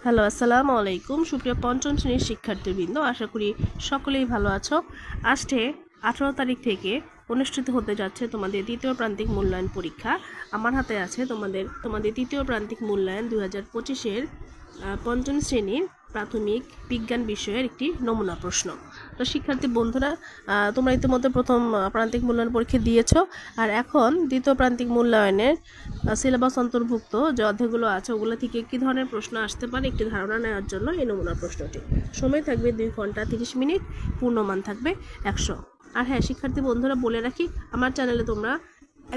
Hello, আসসালামু আলাইকুম। সুপ্রিয় পঞ্চম শ্রেণীর শিক্ষার্থীবৃন্দ, আশা করি সকলেই ভালো আছো। আজকে 18 তারিখ থেকে অনুষ্ঠিত হতে যাচ্ছে তোমাদের দ্বিতীয় প্রান্তিক মূল্যায়ন পরীক্ষা। আমার হাতে আছে তোমাদের তৃতীয় প্রান্তিক মূল্যায়ন 2025-এর পঞ্চম শ্রেণীর প্রাথমিক বিজ্ঞান বিষয়ের একটি নমুনা প্রশ্ন। তো শিক্ষার্থী বন্ধুরা, তোমরা ইতিমধ্যে প্রথম প্রান্তিক মূল্যায়ন পরীক্ষা দিয়েছো, আর এখন দ্বিতীয় প্রান্তিক মূল্যায়নের সিলেবাস অন্তর্ভুক্ত যে অধ্যায়গুলো আছে ওগুলো থেকে কী ধরনের প্রশ্ন আসতে পারে একটি ধারণা নেওয়ার জন্য এই নমুনা প্রশ্নটি। সময় থাকবে 2 ঘন্টা 30 মিনিট, পূর্ণমান থাকবে 100। আর হ্যাঁ শিক্ষার্থী বন্ধুরা, বলে রাখি, আমার চ্যানেলে তোমরা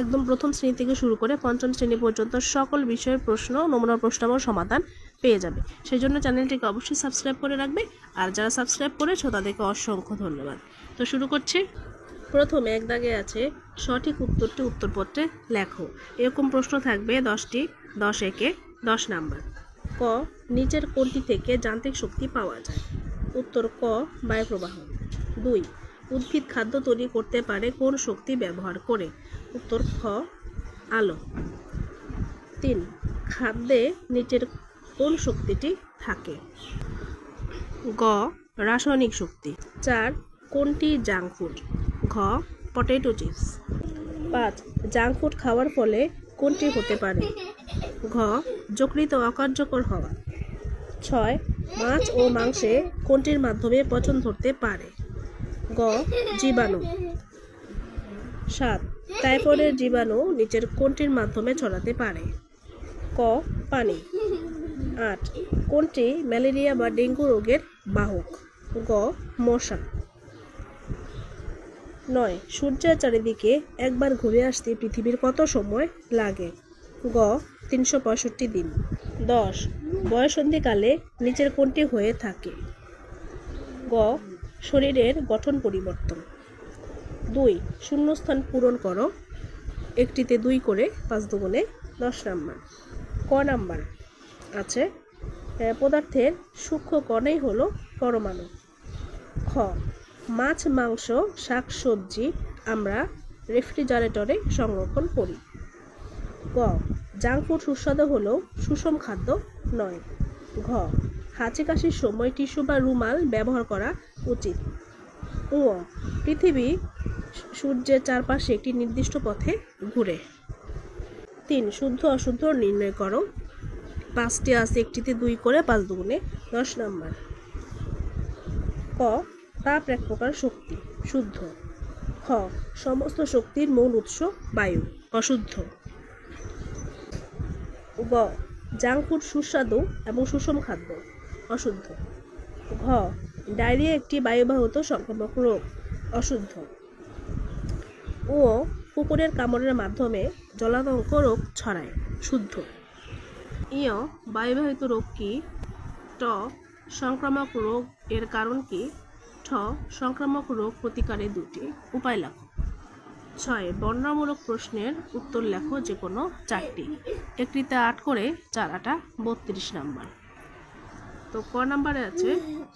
একদম প্রথম শ্রেণী থেকে শুরু করে পঞ্চম শ্রেণী পর্যন্ত সকল বিষয়ের প্রশ্ন, নমুনা প্রশ্ন এবং সমাধান পেয়ে যাবে। সেই জন্য চ্যানেলটিকে অবশ্যই সাবস্ক্রাইব করে রাখবে, আর যারা সাবস্ক্রাইব করেছো তাদেরকে অসংখ্য ধন্যবাদ। তো শুরু করছি। প্রথমে এক দাগে আছে সঠিক উত্তরটি উত্তরপত্রে লেখো। এরকম প্রশ্ন থাকবে 10টি, 10 একে 10 নাম্বার। ক, নিচের কোনটি থেকে যান্ত্রিক শক্তি পাওয়া যায়? উত্তর ক, বায়ুপ্রবাহ। 2, উদ্ভিদ খাদ্য তৈরি করতে পারে কোন শক্তি ব্যবহার করে? উত্তর খ, আলো। 3, খাদ্যে নিচের কোন শক্তিটি থাকে? গ, রাসায়নিক শক্তি। 4, কোনটি জাঙ্ক ফুড? ঘ, পটেটো চিপস। 5, জাঙ্ক ফুড খাওয়ার ফলে কোনটি হতে পারে? ঘ, যকৃৎ অকার্যকর হওয়া। 6, মাছ ও মাংসে কোনটির মাধ্যমে পচন ধরতে পারে? গ, জীবাণু। 7, টাইফয়েডের জীবাণু নিচের কোনটির মাধ্যমে ছড়াতে পারে? ক, পানি। 8, কোনটি ম্যালেরিয়া বা ডেঙ্গু রোগের বাহক? গ, মশা। 9, সূর্যের চারিদিকে একবার ঘুরে আসতে পৃথিবীর কত সময় লাগে? গ, 365 দিন। 10, বয়ঃসন্ধিকালে নিচের কোনটি হয়ে থাকে? গ, শরীরের গঠন পরিবর্তন। 2, শূন্যস্থান পূরণ করো। একটিতে 2 করে 5 দুগুণে 10 নাম্বার। ক নাম্বার আছে পদার্থের সূক্ষ্ম কণাই হলো পরমাণু। খ, মাছ, মাংস, শাক সবজি আমরা রেফ্রিজারেটরে সংরক্ষণ করি। গ, জাঙ্ক ফুড সুস্বাদু হলেও সুষম খাদ্য নয়। ঘ, হাঁচি কাশির সময় টিস্যু বা রুমাল ব্যবহার করা উচিত। উ, পৃথিবী সূর্যের চারপাশে একটি নির্দিষ্ট পথে ঘুরে। 3, শুদ্ধ অশুদ্ধ নির্ণয় করো। 5টি আছে, একটিতে 2 করে 5 দুগুণে 10 নাম্বার। ক, তাপ এক প্রকার শক্তি, শুদ্ধ। খ, সমস্ত শক্তির মূল উৎস বায়ু, অশুদ্ধ। গ, জাঙ্ক ফুড সুস্বাদু এবং সুষম খাদ্য, অশুদ্ধ। ঘ, ডায়রিয়া একটি বায়ুবাহিত সংক্রামক রোগ, অশুদ্ধ। ও, কুকুরের কামড়ের মাধ্যমে জলাতঙ্ক রোগ ছড়ায়, শুদ্ধ। ইয়, বায়ুবাহিত রোগ কি? ট, সংক্রামক রোগ এর কারণ কি? ঠ, সংক্রামক রোগ প্রতিকারে 2টি উপায় লেখো। 6, বর্ণনামূলক প্রশ্নের উত্তর লেখো যে কোনো 4টি। একটিতে 8 করে 4 8 32 নাম্বার। তো ক নাম্বারে আছে,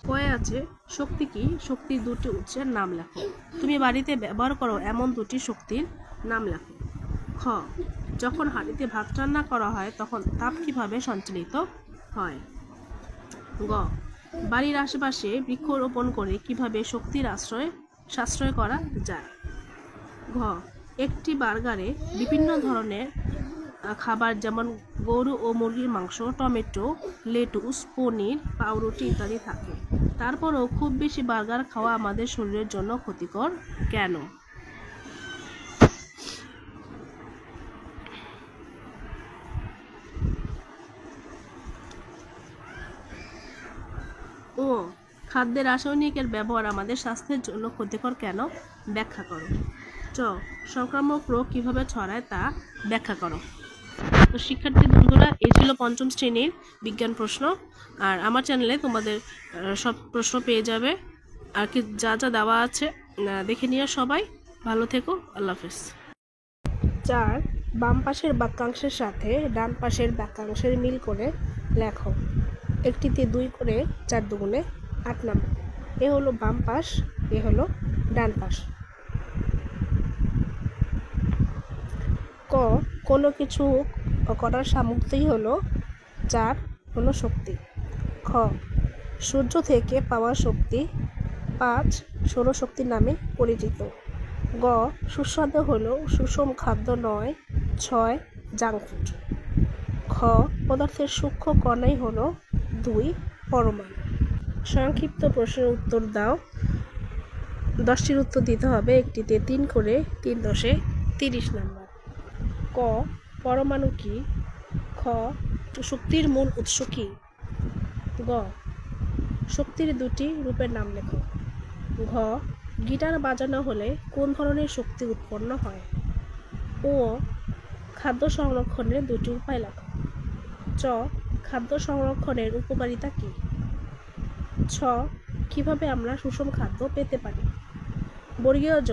কয়ে আছে শক্তি কি? শক্তির 2টি উৎসের নাম লেখো। তুমি বাড়িতে ব্যবহার করো এমন 2টি শক্তির নাম লেখো। খ, যখন হাঁড়িতে ভাত রান্না করা হয় তখন তাপ কিভাবে সঞ্চালিত হয়? গ, বাড়ির আশেপাশে বৃক্ষরোপণ করে কিভাবে শক্তির সাশ্রয় করা যায়? ঘ, একটি বার্গারে বিভিন্ন ধরনের খাবার যেমন গরু ও মুরগির মাংস, টমেটো, লেটুস, পনির, পাউরুটি ইত্যাদি থাকে। তারপরও খুব বেশি বার্গার খাওয়া আমাদের শরীরের জন্য ক্ষতিকর কেন? ও, খাদ্যে রাসায়নিকের ব্যবহার আমাদের স্বাস্থ্যের জন্য ক্ষতিকর কেন? ব্যাখ্যা করো। চ, সংক্রামক রোগ কিভাবে ছড়ায় তা ব্যাখ্যা করো। তো শিক্ষার্থী বন্ধুরা, এই ছিল পঞ্চম শ্রেণীর বিজ্ঞান প্রশ্ন। আর আমার চ্যানেলে তোমাদের সব প্রশ্ন পেয়ে যাবে, আর কি যা যা দেওয়া আছে দেখে নিও সবাই। ভালো থেকো, আল্লাহ হাফেজ। 4, বাম পাশের বাক্যাংশের সাথে ডান পাশের বাক্যাংশের মিল করে লেখো। একটিতে 2 করে 4 দুগুণে 8 নাম্বার। এ হলো বাম পাশ, এ হলো ডান পাশ। ক, কোনো কিছু করার সামর্থ্যই হলো 4 হলো শক্তি। খ সূর্য থেকে পাওয়া শক্তি। 5 সৌরশক্তি নামে পরিচিত। গ সুস্বাদু হলেও সুষম খাদ্য নয়। 6 জাঙ্ক ফুড। খ পদার্থের সূক্ষ্ম কণাই হলো 2 পরমাণু। সংক্ষিপ্ত প্রশ্নের উত্তর দাও। 10টির উত্তর দিতে হবে, একটিতে 3 করে, 3 10 30 নাম্বার। ক পরমাণু কি? খ শক্তির মূল উৎস কি? গ শক্তির 2টি রূপের নাম লেখো। ঘ গিটার বাজানো হলে কোন ধরনের শক্তি উৎপন্ন হয়? ও খাদ্য সংরক্ষণের 2টি উপায় লেখো। চ খাদ্য সংরক্ষণের উপকারিতা কি? ছ কিভাবে আমরা সুষম খাদ্য পেতে পারি? বর্গীয় জ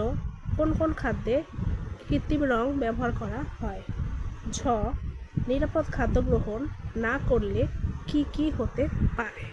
কোন কোন খাদ্যে কৃত্রিম রং ব্যবহার করা হয়? ঝ নিরাপদ খাদ্য গ্রহণ না করলে কি কি হতে পারে?